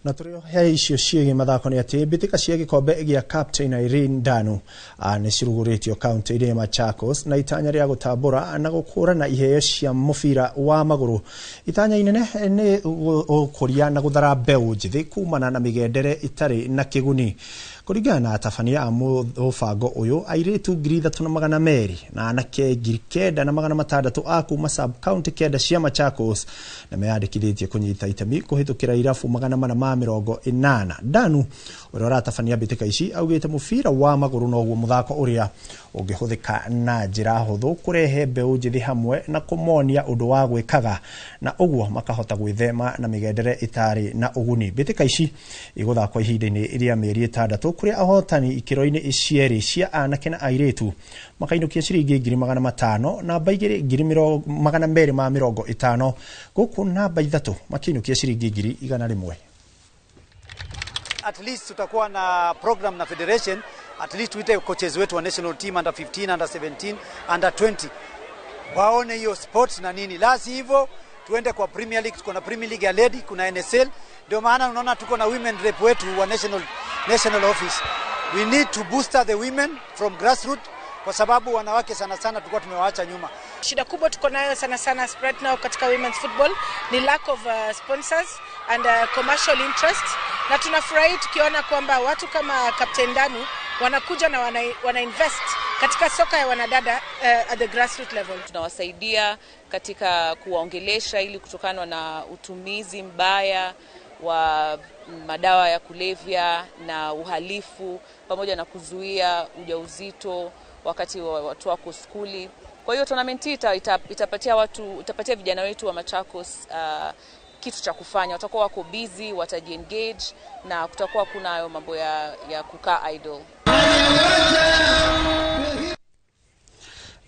Na turio he icio ciege mathako ni ati bitika cia gikombe gia captain Irene Ndanu ni ciruguritio county ire Machakos na itanya ria gutambura na gukurana iheo cia mubira wa maguru. Itanya inene ni ukuria na guthara mbeu njithi kumana na migendere itari na kiguni. Kuringana na atabania a mubango uyu airetu 3,200 na anake 9,600 a kuma sub county kenda cia Machakos na meyandikithitie kunyita itemi kuhitukira irafu 480. Ndanu uria atabania bitika ici augite mubira wa maguru no guo muthako uria ungihuthika na njira huthu kurehe mbeu njithi hamwe na kumonia undu wa gwikaga na uguo makahota gwithema na migendere itari na uguni. Bitika ici iguthakwa ihinda-ini iria mieri 6 kuria ahotani ikiro-ini icieri cia anake na airetu makainukia ciringi 500 na baigire 250 guku namba 3 makinukia ciringi 100. At least tutakuwa na program na federation, at least tuite coaches wetu wa national team under 15, under 17, under 20 waone hiyo sports na nini. La hivyo tuende kwa Premier League, tuko na Premier League ya lady, kuna NSL. Ndio maana unaona tuko na women rep wetu wa national office. We need to booster the women from grassroots kwa sababu wanawake sana tulikuwa tumewaacha nyuma. Shida kubwa tuko nayo sana right now katika women's football ni lack of sponsors and commercial interest, na tunafurahi tukiona kwamba watu kama Captain Ndanu wanakuja na wana invest katika soka ya wanadada at the grassroots level. Tunawasaidia katika kuwaongelesha ili kutokana na utumizi mbaya wa madawa ya kulevya na uhalifu pamoja na kuzuia ujauzito wakati watu wako skuli. Kwa hiyo tournament itapatia vijana wetu wa Machakos kitu cha kufanya. Watakuwa wako busy, watajiengage na kutakuwa kuna mambo ya kukaa idle.